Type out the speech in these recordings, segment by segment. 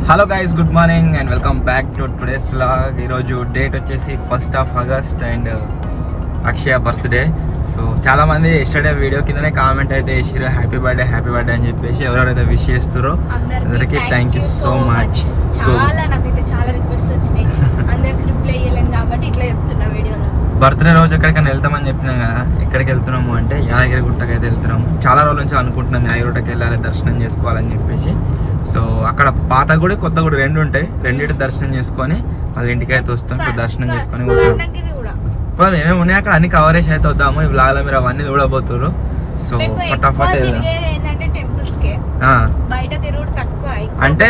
Hello guys, good morning and welcome back to today's vlog. ఈరోజు date వచ్చేసి 1st of August and Akshaya birthday. So చాలామంది yesterday video కిందనే comment అయితే వేసారు happy birthday అని చెప్పేసి. ఎవరెవరైతే విష్ చేస్తారో అందరికీ థ్యాంక్ యూ సో మచ్. చాలా నాకైతే చాలా రిక్వెస్ట్లు వచ్చినాయి, అందరికి రిప్లై ఇవ్వలేను కాబట్టి ఇట్లా చెప్తున్నా వీడియోలో. బర్త్డే రోజు ఎక్కడికైనా వెళ్తామని చెప్పినాం కదా, ఎక్కడికి వెళ్తున్నాము అంటే యాదగిరి గుట్టకి అయితే వెళ్తున్నాము. చాలా రోజుల నుంచి అనుకుంటున్నాం యాదగిరి గుట్టకి వెళ్ళాలి, దర్శనం చేసుకోవాలని చెప్పేసి. సో అక్కడ పాత గుడి కొత్త గుడి రెండు ఉంటాయి, రెండింటి దర్శనం చేసుకొని వాళ్ళ ఇంటికి అయితే వస్తాం. దర్శనం చేసుకొని పోతాం. ఏమేమి ఉన్నాయి అక్కడ అన్ని కవరేజ్ అయితే వద్దాము. ఈ వ్లాగ్లో మీరు అవన్నీ చూడబోతున్నారు. సో ఫటాఫట్ అంటే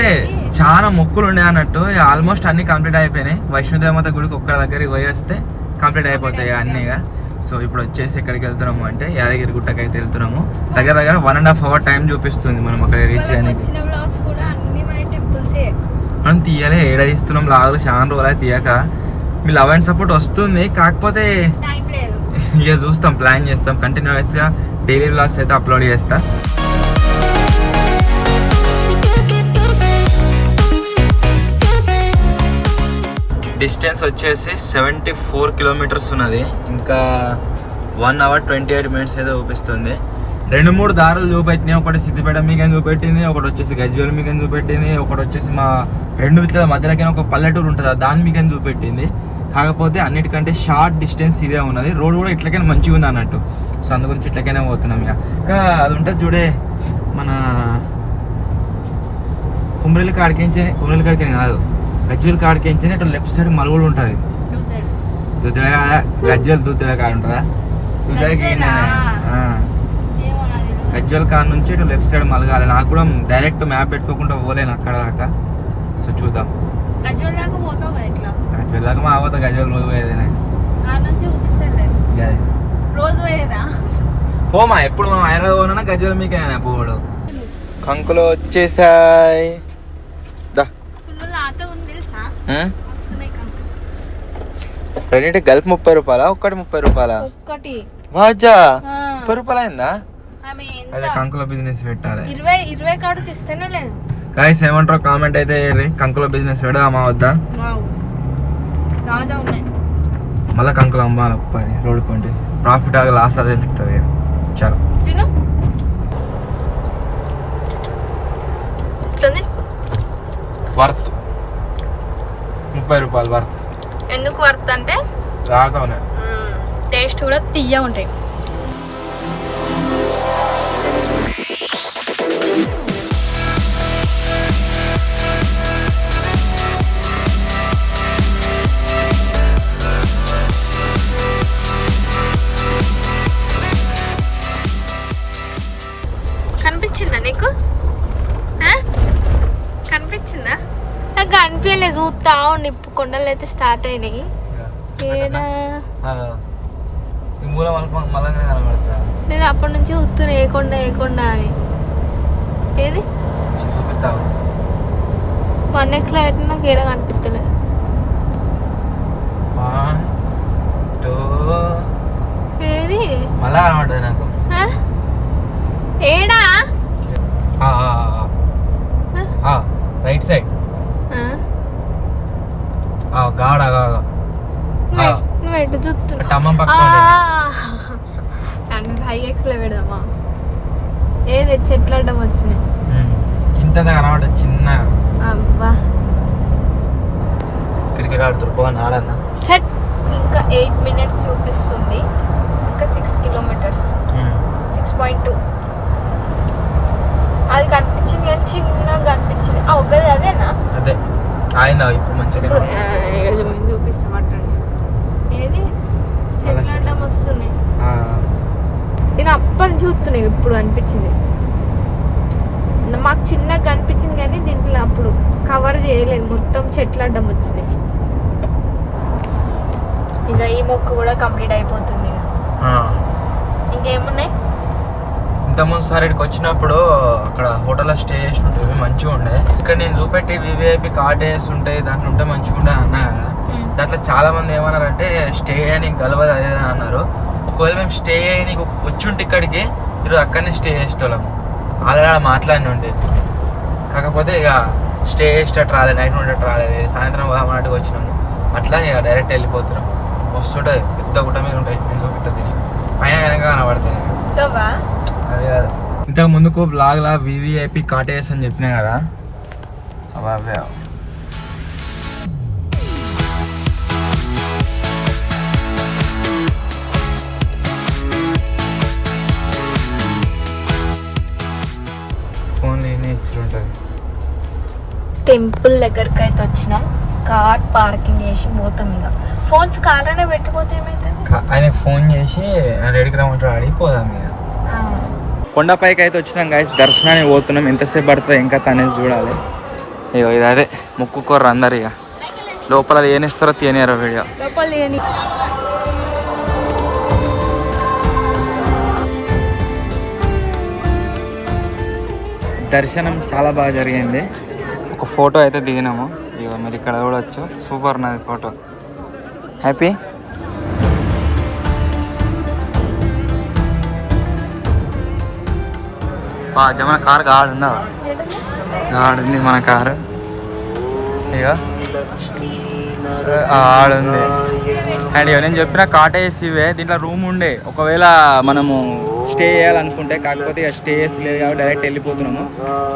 చాలా మొక్కులు ఉండే అన్నట్టు, ఆల్మోస్ట్ అన్ని కంప్లీట్ అయిపోయినాయి. వైష్ణోదేవత గుడికి ఒక్క దగ్గరికి పోయి వస్తే కంప్లీట్ అయిపోతాయి అన్నీగా. సో ఇప్పుడు వచ్చేసి ఎక్కడికి వెళ్తున్నాము అంటే యాదగిరి గుట్టకి అయితే వెళ్తున్నాము. దగ్గర 1.5 hour టైం చూపిస్తుంది మనం అక్కడ రీచ్ చేయడానికి. మనం తీయాలి, ఏడ తీస్తున్నాం లాగులు చాలా రోజులు అయితే తీయక. మీ లవ్ అండ్ సపోర్ట్ వస్తుంది, కాకపోతే ఇక చూస్తాం, ప్లాన్ చేస్తాం. కంటిన్యూస్గా డైలీ వ్లాగ్స్ అయితే అప్లోడ్ చేస్తా. డిస్టెన్స్ వచ్చేసి 74 kilometers ఉన్నది. ఇంకా 1 hour 28 minutes అయితే చూపిస్తుంది. 2-3 దారులు చూపెట్టినాయి. ఒకటి సిద్దిపేట మీకని చూపెట్టింది, ఒకటి వచ్చేసి గజ్వేల్ మీకని చూపెట్టింది, ఒకటి వచ్చేసి మా రెండు ఇట్లా మధ్యలోకి ఒక పల్లెటూరు ఉంటుంది దాని మీకని చూపెట్టింది. కాకపోతే అన్నిటికంటే షార్ట్ డిస్టెన్స్ ఇదే ఉన్నది. రోడ్ కూడా ఇట్లకైనా మంచిగా ఉంది అన్నట్టు. సో అందు గురించి ఇట్లకైనా పోతున్నాం. ఇక ఇంకా అది ఉంటుంది చూడే, మన కుమ్రెల్లి కాడికించే, కుమ్రెల్లి కాడికి కాదు గజ్వేల్ కాడికించే అటు లెఫ్ట్ సైడ్ మలుగుడు ఉంటుంది. దుద్దెడ గజ్వేల్ దుద్దెడ కాడ ఉంటుందా? గజ్వేల్ కాడ నుంచి ఇటు లెఫ్ట్ సైడ్ మలగాలి. నాకు కూడా డైరెక్ట్ మ్యాప్ పెట్టుకోకుండా పోలేను అక్కడ దాకా. సో చూద్దాం. గజ్వేల్ దాకా మా అవత గజ్వేల్ రోజు పోయేదేనా పోమా. ఎప్పుడు మనం హైదరాబాద్ పోనా గజ్వేల్ మీకేనా పోవడు. కంకులు వచ్చేసాయి. రెండింటి కలిపి 30 రూపాయలా? ఒక్కటి 30 రూపాయలా? వాజా 30 రూపాయలు అయిందా? అదే కంకుల బిజినెస్ పెట్టాలి. 20 కాడికి ఇస్తేనే లేదు. గాయ్స్ ఏమంటారో కామెంట్ అయితే కంకుల బిజినెస్ పెడదామా వద్దా? మళ్ళీ కంకులు అమ్మాలి ఒక్కరి రోడ్డు పండి. ప్రాఫిట్ ఆగి లాస్ అది వెళ్తుంది. చాలా వర్త్ 30 రూపాయలు వర్త్. ఎందుకు వర్త్ అంటే రాతోనే టేస్ట్ కూడా తీయ ఉంటాయి. కనిపించిందా నీకు? కనిపించిందా? నాకు కనిపించలేదు. చూస్తా నిప్పు కొండలు అయితే స్టార్ట్ అయినాయి. నేను అప్పటి నుంచి ఉత్తున్నా ఏ కొండ అని. ఏది 1x లో అయితే నాకు ఏడా కనిపిస్తలేదు. ఏది మళ్ళా కనబడ్డది నాకు. ఏడా రైట్ సైడ్ నువ్వు ఎటు చూస్తున్నావు? హైఎక్స్ లో పెడదామా? ఏది చెట్లు అడ్డం వచ్చినాయి ఇంత కనబడ్డ చిన్న. అబ్బా క్రికెట్ ఆడుతురు పోని ఆడన్నా. ఇంకా 8 minutes చూపిస్తుంది. ఇంకా 6 kilometers 6.2. అది కనిపించింది కానీ చిన్నగా కనిపించింది. ఒక్కది అదేనా? అదే ఆయన ఇప్పుడు మంచిగా చూపిస్తామంటండి. ఏది చెట్ల వస్తున్నాయి. నేను అప్పటి చూస్తున్నాయి ఇప్పుడు అనిపించింది. మాకు చిన్నగా కనిపించింది కానీ దీంట్లో అప్పుడు కవర్ చేయలేదు, మొత్తం చెట్ల అడ్డం వచ్చినాయి. ఇక ఈ మొక్క కూడా కంప్లీట్ అయిపోతుంది. ఇంకేమున్నాయి? ఇంతకుముందు సార్ ఇక్కడికి వచ్చినప్పుడు అక్కడ హోటల్లో స్టే చేసినట్టు మంచిగా ఉండే. ఇక్కడ నేను చూపెట్టి వివిఐపి కాటేజ్ ఉంటాయి, దాంట్లో ఉంటే మంచిగా ఉండే అన్నా. దాంట్లో చాలా మంది ఏమన్నారంటే స్టే అని గలవదు అదే అన్నారు. ఒకవేళ మేము స్టే నీకు వచ్చుంటే ఇక్కడికి ఈరోజు అక్కడనే స్టే చేసేటోళ్ళము. ఆల్రెడీ మాట్లాడి ఉండే. కాకపోతే ఇక స్టే చేసేటట్టు రాలేదు, నైట్ ఉండేటట్టు రాలేదు, సాయంత్రం పోదామన్నట్టుగా వచ్చినాము. అట్లా ఇక డైరెక్ట్ వెళ్ళిపోతున్నాం. వస్తుంటుంది, పెద్ద గుట్ట మీద ఉంటాయి, నేను చూపిస్తుంది పైన వెనక కనబడతాయి అవి కాదు. ఇంతకు ముందుకు బ్లాగ్లా వివిఐపి కాటేజ్ అని చెప్పినా కదా, అవే ఫోన్లో ఏనే ఇచ్చుంటుంది. టెంపుల్ దగ్గరికి అయితే వచ్చినాం. కార్ పార్కింగ్ చేసి పోతాం. ఇక ఫోన్స్ కార్లోనే పెట్టిపోతే ఏమైతుంది? ఆయనకు ఫోన్ చేసి రెడీకి రమ్మంటారు, అడిగిపోదాం ఇక. కొండపైకి అయితే వచ్చినాం గాయస్, దర్శనానికి పోతున్నాం. ఎంతసేపు పడుతుంది ఇంకా అనేది చూడాలి. ఇగో ఇది అదే ముక్కుకోర్రు అందరు. ఇక లోపల ఏనిస్తారో తినేరో వీడియో లోపల దర్శనం చాలా బాగా జరిగింది. ఒక ఫోటో అయితే దిగినాము. ఇక మీరు ఇక్కడ చూడవచ్చు, సూపర్ ఉన్నది ఫోటో. హ్యాపీ. మన కారు గాడుందా? గాడుంది మన కారు. ఇక ఆడుంది. అండ్ ఇక నేను చెప్పిన కాటేజ్ ఇవే. దీంట్లో రూమ్ ఉండే, ఒకవేళ మనము స్టే చేయాలనుకుంటే, కాకపోతే ఇక స్టే చేసలేదు కాబట్టి డైరెక్ట్ వెళ్ళిపోతున్నాము.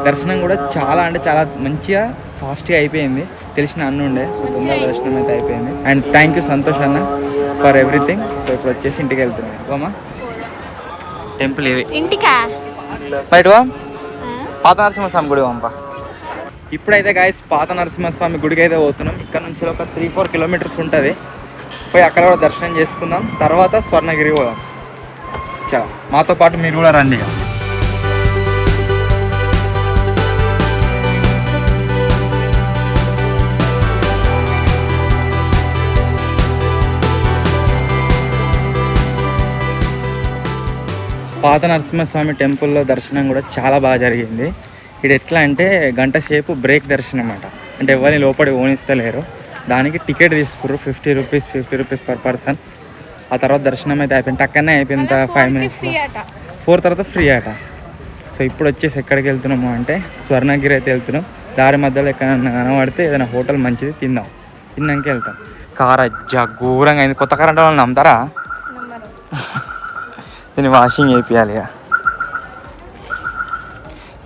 దర్శనం కూడా చాలా అంటే చాలా మంచిగా ఫాస్ట్గా అయిపోయింది. తెలిసిన అన్న ఉండే, సో తొందరగా దర్శనం అయితే అయిపోయింది. అండ్ థ్యాంక్ యూ సంతోష్ అన్న ఫర్ ఎవ్రీథింగ్. సో ఇప్పుడు వచ్చేసి ఇంటికి వెళ్తున్నాం. ఓమా టెంపుల్ ఇవి ఇంటికా బయట పాత నరసింహస్వామి గుడి పంప. ఇప్పుడైతే గాయస్ పాత నరసింహస్వామి గుడికి అయితే పోతున్నాం. ఇక్కడ నుంచి ఒక 3-4 కిలోమీటర్స్ ఉంటుంది. పోయి అక్కడ కూడా దర్శనం చేసుకుందాం. తర్వాత స్వర్ణగిరి పోదాం. చా మాతో పాటు మీరు కూడా రండి. పాత నరసింహస్వామి టెంపుల్లో దర్శనం కూడా చాలా బాగా జరిగింది. ఇది ఎట్లా అంటే గంట సేపు బ్రేక్ దర్శనం అన్నమాట. అంటే ఎవరిని లోపలికి ఓనిస్తలేరు. దానికి టికెట్ తీసుకుర్రు 50 రూపీస్ పర్ పర్సన్. ఆ తర్వాత దర్శనం అయితే అయిపోయింది, టక్కనే అయిపోయింది. 5 మినిట్స్లో 4 తర్వాత ఫ్రీ అట. సో ఇప్పుడు వచ్చేసి ఎక్కడికి వెళ్తున్నాము అంటే స్వర్ణగిరి అయితే వెళ్తున్నాం. దారి మధ్యలో ఎక్కడన్నా కనబడితే ఏదైనా హోటల్ మంచిది తిన్నాక వెళ్తాం. కార్ అజ్జా ఘోరంగా అయింది. కొత్త కార్ అంటే వాళ్ళు నమ్ముతారా? దీన్ని వాషింగ్ చేయాలి. ఇక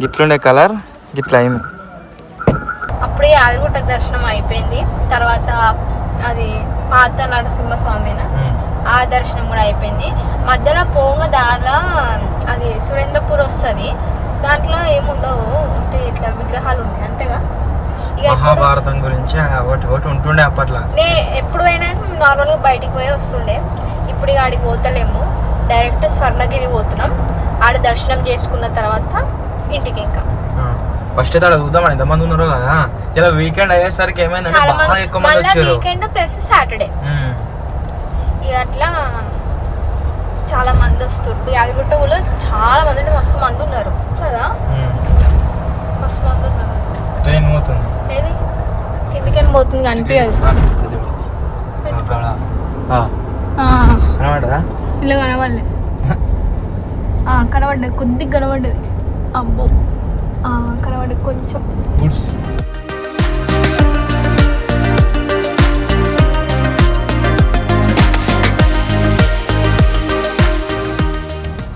గిట్లుండే కలర్ గిట్లా అయింది. అప్పుడే యాదగిరిగుట్ట దర్శనం అయిపోయింది. తర్వాత అది పాత నరసింహస్వామినా, ఆ దర్శనం కూడా అయిపోయింది. మధ్యలో పోంగ దారిలో అది సురేంద్రపూర్ వస్తుంది. దాంట్లో ఏముండవు, అంటే ఇట్లా విగ్రహాలు ఉన్నాయి అంతేగా. ఇక మహాభారతం గురించి ఒకటి ఉంటుండే అప్పట్లో. ఎప్పుడు అయినా నార్మల్గా బయటికి పోయి వస్తుండే. ఇప్పుడు ఇక ఆడికి పోతలేము, డైరెక్ట్ స్వర్ణగిరి పోతున్నాం. ఆడ దర్శనం చేసుకున్న తర్వాత ఇంటికి. ఇంకా ఫస్ట్ అయితే ఆడ చూద్దాం ఎంతమంది ఉన్నారు కదా. ఇలా వీకెండ్ అయ్యేసరికి ఏమైంది బాగా ఎక్కువ మంది వచ్చారు. వీకెండ్ ప్లస్ సాటర్డే ఇక అట్లా చాలా మంది వస్తారు. యాదగిరిగుట్ట కూడా చాలా మంది, అంటే మస్తు మంది ఉన్నారు కదా, మస్తు మంది ఉన్నారు. ట్రైన్ పోతుంది, ఏది కిందికని పోతుంది కనిపించదు. కనబడదా? ఇలా కనబడలే, కనబడ్డది కొద్దిగా కనబడ్డది. అబ్బో కనబడ్డది కొంచెం.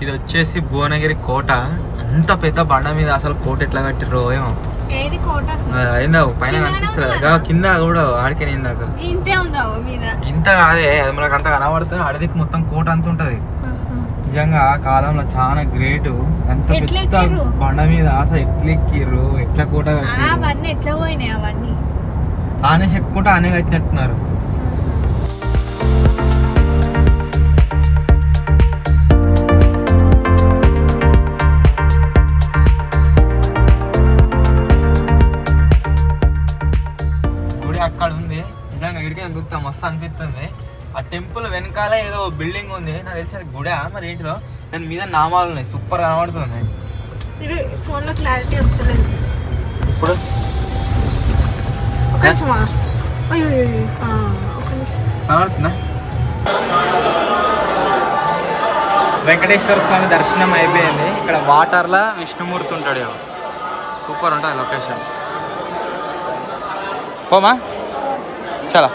ఇది వచ్చేసి భువనగిరి కోట. అంత పెద్ద బండ మీద అసలు కోట ఎట్లా కట్టిర్రో ఏమో. ఏది కోట అయిందా పైన కనిపిస్తుంది కింద కూడా ఆడికే ఇందాక ఇంతే ఉందా మీద. ఇంత కాదే, అది మనకు అంత కనబడుతుంది. అడవికి మొత్తం కోట అంత ఉంటది. నిజంగా ఆ కాలంలో చాలా గ్రేట్. అంత పెద్ద బండ మీద అసలు ఎట్లా ఎక్కిర్రు, ఎట్లా కోట అవన్నీ ఎట్లా పోయినాయి, అవన్నీ ఆనే చెప్పుకుంటే ఆనే కట్టినట్టున్నారు. అక్కడ ఉంది నిజంగా. ఇక్కడికి దొరుకుతా మస్తు అనిపిస్తుంది. ఆ టెంపుల్ వెనకాల ఏదో బిల్డింగ్ ఉంది, నాకు తెలిసి అది గుడి మరి ఏంటిదో. దాని మీద నామాలు ఉన్నాయి, సూపర్ కనబడుతుంది. ఫోన్ లో క్లారిటీ వస్తలేదు ఇప్పుడు. కనబడుతుందా? వెంకటేశ్వర స్వామి దర్శనం అయిపోయింది. ఇక్కడ వాటర్లో విష్ణుమూర్తి ఉంటాడు, సూపర్ ఉంటుంది లొకేషన్. పోమా చలో